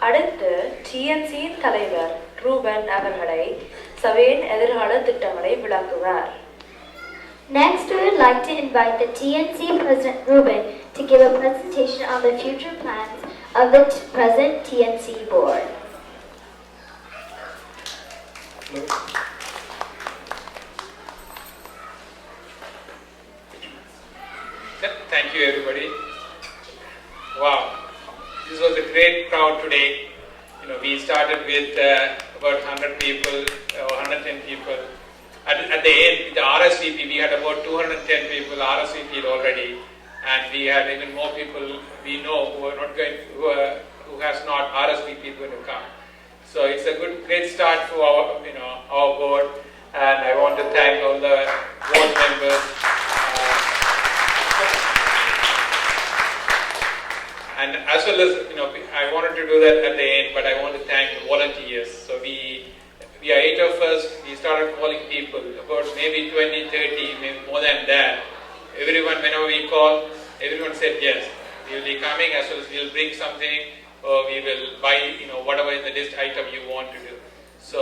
அடுத்து TNCயின் தலைவர் ரூபன் அவர்களை சபையின் எதிர்கால திட்டங்களை விளக்குவார். Next, we would like to invite the TNC President Ruben to give a presentation on the future plans of the present TNC board. Thank you, everybody. Wow, this was a great crowd today. We started with about 100 people or 110 people. At the end, with the RSVP, we had about 210 people RSVP'd already, and we had even more people we know who has not RSVP'd going to come. So it's a great start for our board, and I want to thank all the board members. And as well as, I wanted to do that at the end, but I want to thank the volunteers. So we are 8 of us. We started calling people, about maybe 20, 30, maybe more than that. Everyone, whenever we call, everyone said yes. We will be coming, as well as we will bring something, or we will buy, whatever the list item you want to do. So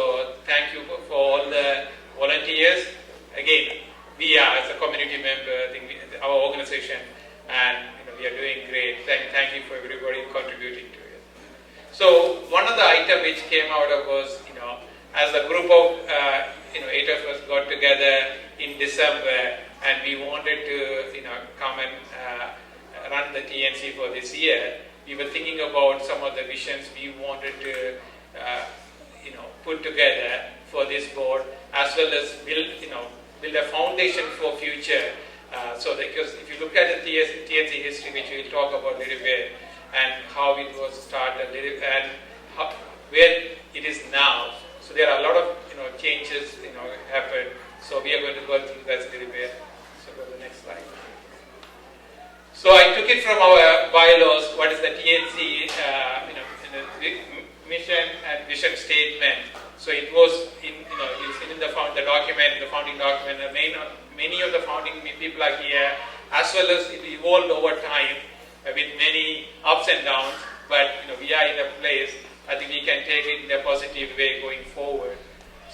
thank you for all the volunteers. Again, we are, as a community member, I think our organization, and we are doing great. Thank you for everybody contributing to it. So one of the items which came out of was, as a group of 8 of us got together in December, and we wanted to come and run the TNC for this year. We were thinking about some of the visions we wanted to put together for this board, as well as build a foundation for future. Because if you look at the TNC history, which we'll talk about a little bit, and how it was started, and where it is now. So there are a lot of changes happened. So we are going to go through that a little bit. So go to the next slide. So I took it from our bylaws. What is the TNC mission and vision statement? So it was in the document, the founding document. Many of the founding people are here, as well as it evolved over time with many ups and downs. But we are in a place. I think we can take it in a positive way going forward.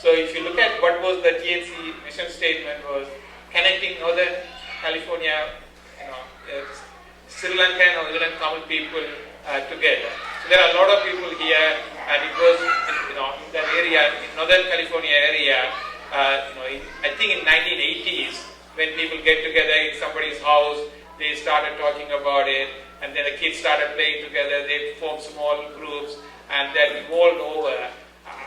So if you look at what was the TNC mission statement, was connecting Northern California, Sri Lankan or Sri Lankan Tamil people together. So there are a lot of people here, and it was in that area, in Northern California area. I think in 1980s, when people get together in somebody's house, they started talking about it, and then the kids started playing together. They formed small groups, and that evolved over.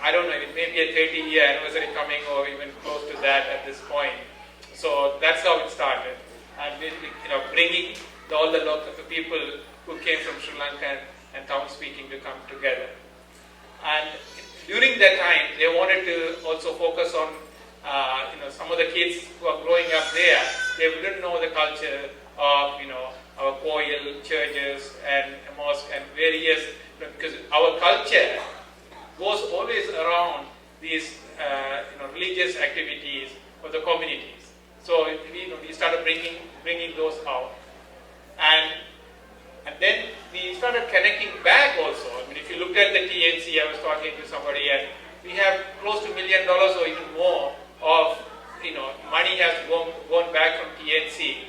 I don't know, it may be a 30-year anniversary coming, or even close to that at this point. So that's how it started, and bringing all the local people who came from Sri Lanka and Tamil speaking to come together. And during that time, they wanted to also focus on some of the kids who are growing up there. They wouldn't know the culture of our koil churches and mosque and various, because our culture goes always around these religious activities of the communities. So we started bringing those out, and then we started connecting back also. I mean, if you looked at the TNC, I was talking to somebody, and we have close to $1 million or even more of money has gone back from TNC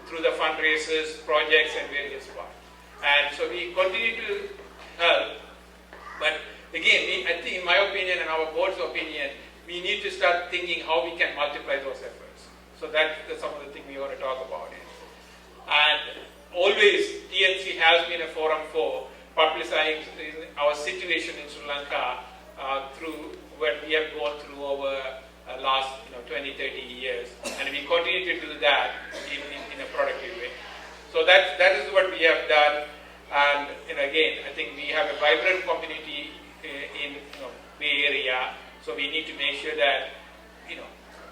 through the fundraisers, projects, and various parts. And so we continue to help. But again, I think, in my opinion and our board's opinion, we need to start thinking how we can multiply those efforts. So that's some of the things we want to talk about it. And always, TNC has been a forum for publicizing our situation in Sri Lanka through what we have gone through over last 20, 30 years, and we continue to do that in a productive way. So that is what we have done, and again, I think we have a vibrant community in Bay Area, so we need to make sure that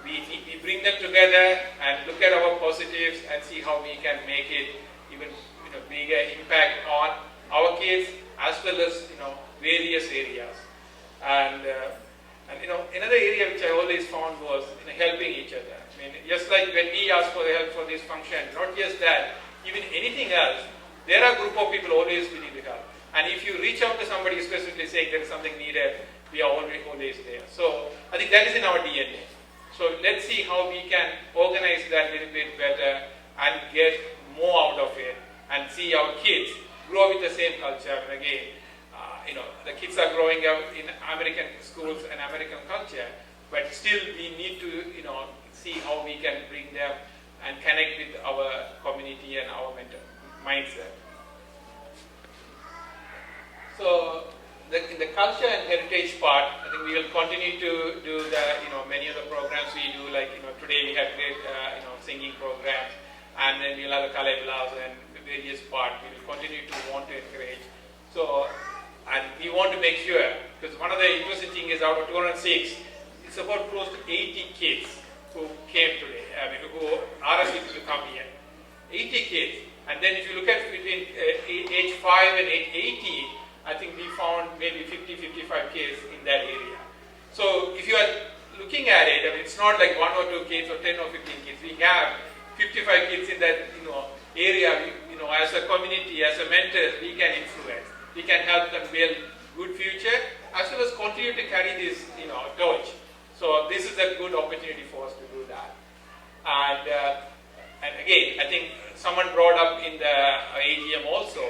we bring them together and look at our positives and see how we can make it even bigger impact on our kids as well as various areas. And another area which I always found was helping each other. I mean, just like when we ask for help for this function, not just that, even anything else, there are a group of people always willing to help. And if you reach out to somebody specifically saying there is something needed, we are always there. So I think that is in our DNA. So let's see how we can organize that a little bit better and get more out of it and see our kids grow with the same culture. And again, the kids are growing up in American schools and American culture, but still we need to, see how we can bring them and connect with our community and our mindset. So in the culture and heritage part, I think we will continue to do the, many of the programs we do, like, today we had great, singing programs, and then we'll have the Kalaivilas and various parts. We will continue to want to encourage. So, and we want to make sure, because one of the interesting things is out of 206, it's about close to 80 kids who came today, who RSVP'd to come here. 80 kids. And then if you look at between age 5 and age 80, I think we found maybe 50, 55 kids in that area. So if you are looking at it, it's not like 1 or 2 kids or 10 or 15 kids. We have 55 kids in that area. As a community, as a mentor, we can influence. We can help them build good future, as well as continue to carry this torch. So this is a good opportunity for us to do that. And again, I think someone brought up in the AGM also.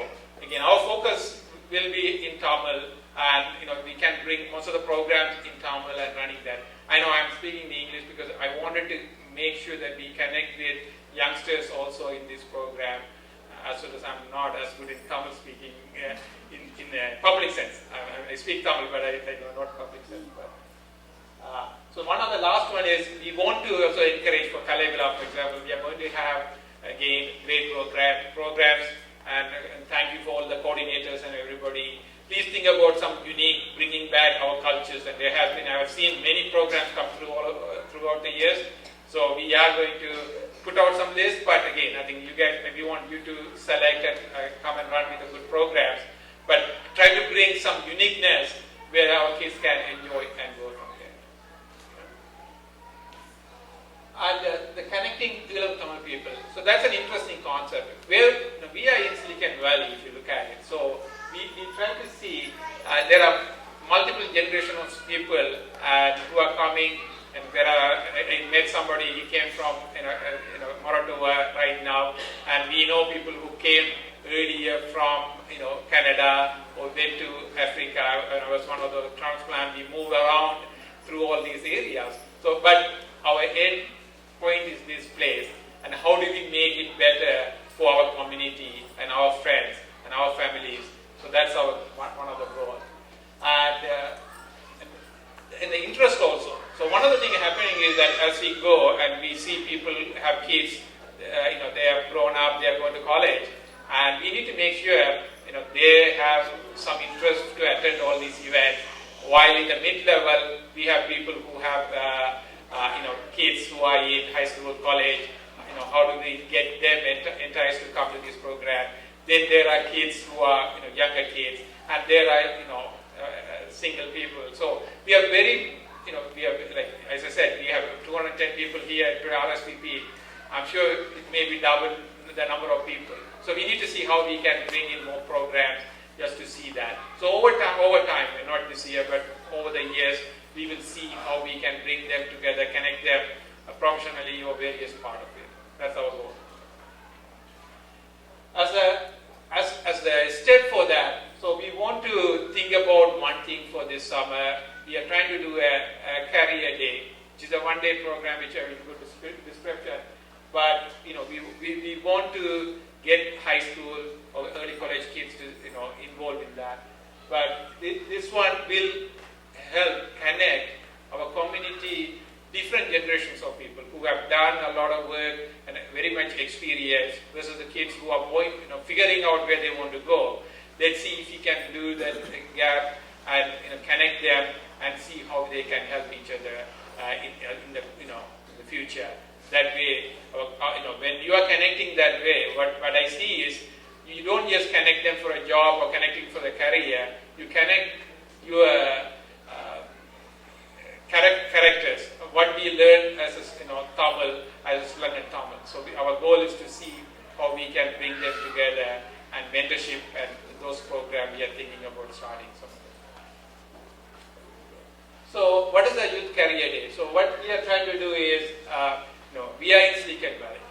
Again, our focus will be in Tamil, and we can bring most of the programs in Tamil and running that. I know I'm speaking the English because I wanted to make sure that we connect with youngsters also in this program, as well as I'm not as good in Tamil speaking in the public sense. I speak Tamil, but I know not public sense. But, so one of the last one is we want to also encourage for Kalaivila, for example. We are going to have again great programs. And thank you for all the coordinators and everybody. Please think about some unique, bringing back our cultures. And there has been, I have seen many programs come through throughout the years. So we are going to put out some lists. But again, I think you guys, maybe want you to select and come and run with the good programs. But try to bring some uniqueness where our kids can enjoy and go from there. And the connecting real Tamil people. So that's an interesting concept. Where we are in Silicon Valley, if you look at it. So we try to see there are multiple generations of people who are coming. And there are, I met somebody, he came from Moratuwa right now, and we know people who came earlier from Canada or went to Africa. And I was one of the transplant. We move around through all these areas. So, but our end point is this place, and how do we make it better for our community and our friends and our families? So that's our one of the goals. And the interest also. So one of the things happening is that as we go and we see people have kids, they have grown up, they are going to college, and we need to make sure they have some interest to attend all these events. While in the mid-level, we have people who have kids who are in high school, college. How do we get them enticed to come to this program? Then there are kids who are younger kids, and there are single people. So we are very we have, like as I said, we have 210 people here at RSVP. I'm sure it may be double the number of people. So we need to see how we can bring in more programs just to see that. So over time, not this year, but over the years, we will see how we can bring them together, connect them professionally or various part of it. That's our goal. As the step for that, so we want to think about one thing for this summer. We are trying to do a career day, which is a one-day program, which I will go to description. But we want to get high school or early college kids to involved in that. But this one will help connect our community, different generations of people who have done a lot of work and very much experience versus the kids who are going, figuring out where they want to go. Let's see if we can do that gap and connect them and see how they can help each other in the future. That way, when you are connecting that way, what I see is you don't just connect them for a job or connecting for the career. You connect your characters. What we learn as Tamil, as a learned Tamil. So our goal is to see how we can bring them together and mentorship and those programs we are thinking about starting some of them. So what is the Youth Career Day? So what we are trying to do is, we are in Silicon Valley,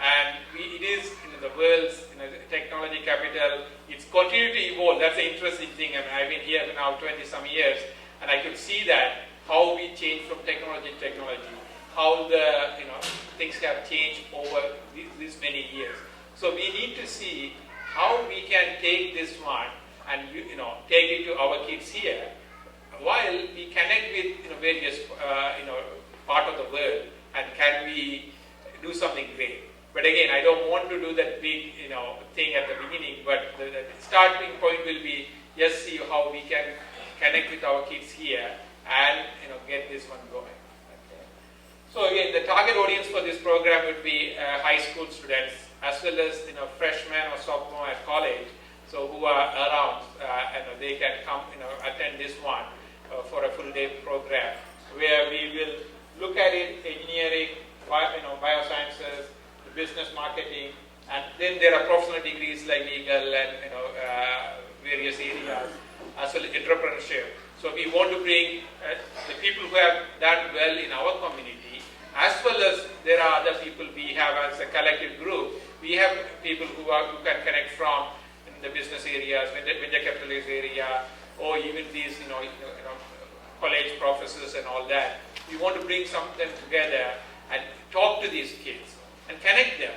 and it is the world's technology capital. It's continued to evolve. That's the interesting thing. I mean, I've been here now 20 some years, and I could see that how we change from technology to technology, how the things have changed over these many years. So we need to see how we can take this one and take it to our kids here, while we connect with various part of the world, and can we do something great. But again, I don't want to do that big thing at the beginning, but the starting point will be just see how we can connect with our kids here and get this one going. Okay. So again, the target audience for this program would be high school students, as well as freshmen or sophomore at college, so who are around and they can come attend this one for a full day program, where we will look at it, engineering, biosciences, business marketing, and then there are professional degrees like legal and various areas, as well as entrepreneurship. So we want to bring the people who have done well in our community, as well as there are other people we have as a collective group. We have people who can connect from in the business areas, venture capitalist area, or even these college professors and all that. We want to bring some of them together and talk to these kids and connect them.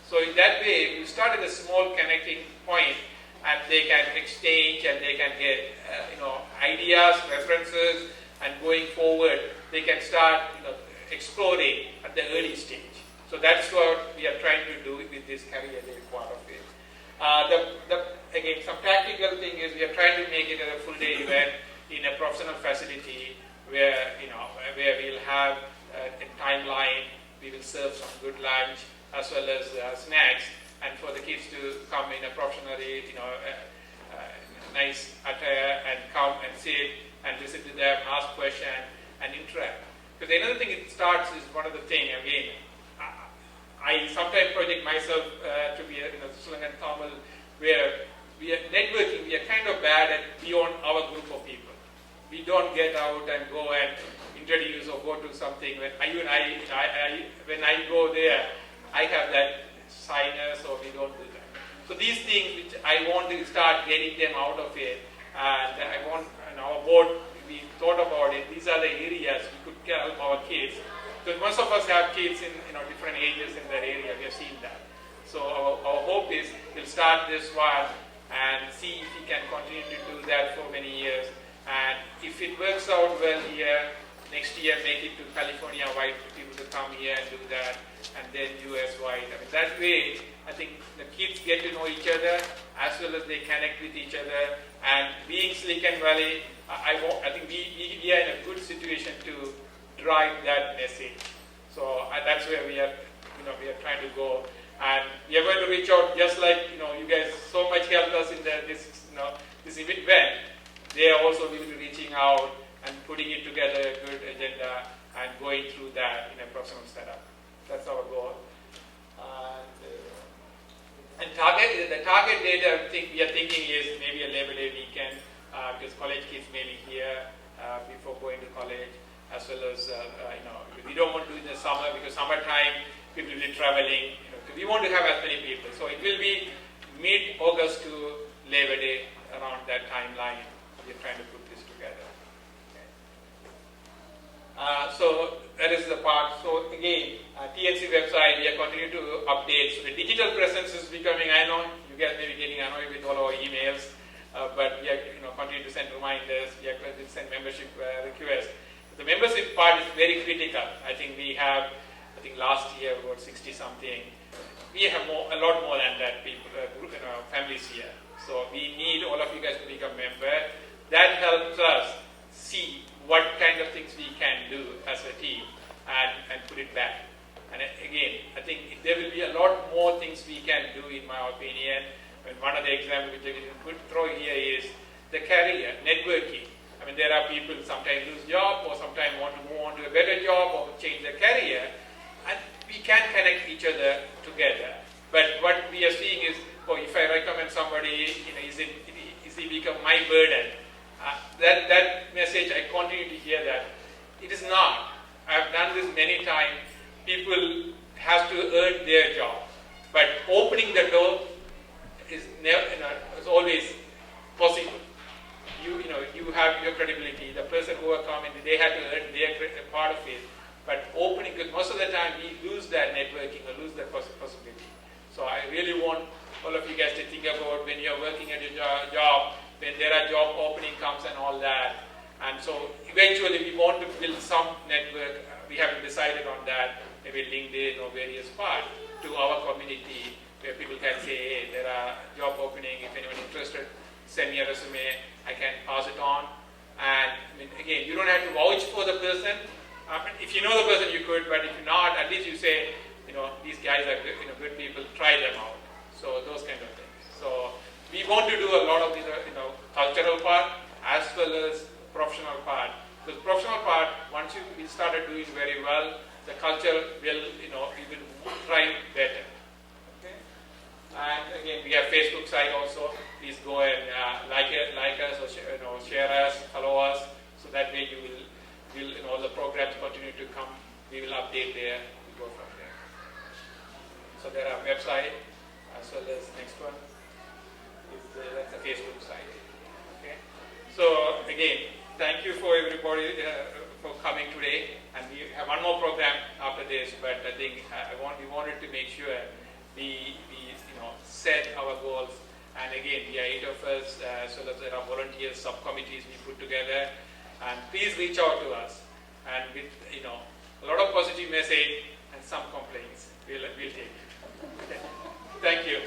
So in that way, we start at a small connecting point, and they can exchange and they can get ideas, references, and going forward, they can start exploring at the early stage. So that's what we are trying to do with this career day part of it. Again, some practical thing is we are trying to make it a full day event in a professional facility where where we'll have a timeline. We will serve some good lunch as well as snacks, and for the kids to come in a professionally nice attire and come and sit and listen to them, ask questions and interact. Because another thing it starts is one of the thing again. I sometimes project myself to be a Sri Lankan Tamil, where we are networking. We are kind of bad at beyond our group of people. We don't get out and go and introduce or go to something. When I go there, I have that shyness, or we don't do that. So these things which I want to start getting them out of it, and I want our board, we thought about it. These are the areas we could help our kids. Because most of us have kids in different ages in that area. We have seen that. So our hope is we'll start this one and see if we can continue to do that for many years. And if it works out well here, next year make it to California-wide for people to come here and do that, and then US-wide. I mean, that way, I think the kids get to know each other as well as they connect with each other. And being Silicon Valley, I think we are in a good situation to drive that message. So that's where we are, we are trying to go. And we are going to reach out, just like you guys so much helped us in this event. They are also will be reaching out and putting it together a good agenda and going through that in a professional setup. That's our goal. And the target date we are thinking is maybe a Labor Day weekend, because college kids may be here before going to college, as well as we don't want to do it in the summer, because summertime people will be traveling. We want to have as many people, so it will be mid-August to Labor Day, around that timeline. We are trying to put this together. Okay. So that is the part. So again, TNC website, we are continuing to update. So the digital presence is becoming, I know you guys may be getting annoyed with all our emails, but we are continuing to send reminders. We are going to send membership requests. The membership part is very critical. I think we have, last year about 60 something. We have a lot more than that people, families here. So we need all of you guys to become member. That helps us see what kind of things we can do as a team and put it back. And again, I think there will be a lot more things we can do, in my opinion. And one of the examples which I can throw here is the career, networking. I mean, there are people sometimes lose job, or sometimes want to move on to a better job or change their career, and we can connect each other together. But what we are seeing is oh, if I recommend somebody, is he become my burden? That message, I continue to hear that. It is not. I've done this many times. People have to earn their job, but opening the door is never, is always possible. You have your credibility. The person who are coming, they have to earn their part of it. But opening, because most of the time we lose that networking or lose that possibility. So I really want all of you guys to think about when you're working at your job, when there are job opening comes and all that. And so eventually we want to build some network. We haven't decided on that, maybe LinkedIn or various parts, to our community where people can say, hey, there are job opening. If anyone interested, send me a resume. I can pass it on. And again, you don't have to vouch for the person. If you know the person, you could, but if you're not, at least you say, these guys are good, good people, try them out. So those kind of things. So we want to do a lot of the, cultural part as well as professional part. The professional part, once we started doing very well, the culture will, even thrive better. Okay. And again, we have Facebook site also. Please go and like us or share us, follow us, so that way you will the programs continue to come. We will update there. We go from there. So there are website as well as next one is that's a Facebook site. Okay. So again, thank you for everybody for coming today. And we have one more program after this, but I think we wanted to make sure we set our goals. And again, there are 8 of us, so that there are volunteers, subcommittees we put together. And please reach out to us. And with a lot of positive message and some complaints, we'll take. Okay. Thank you.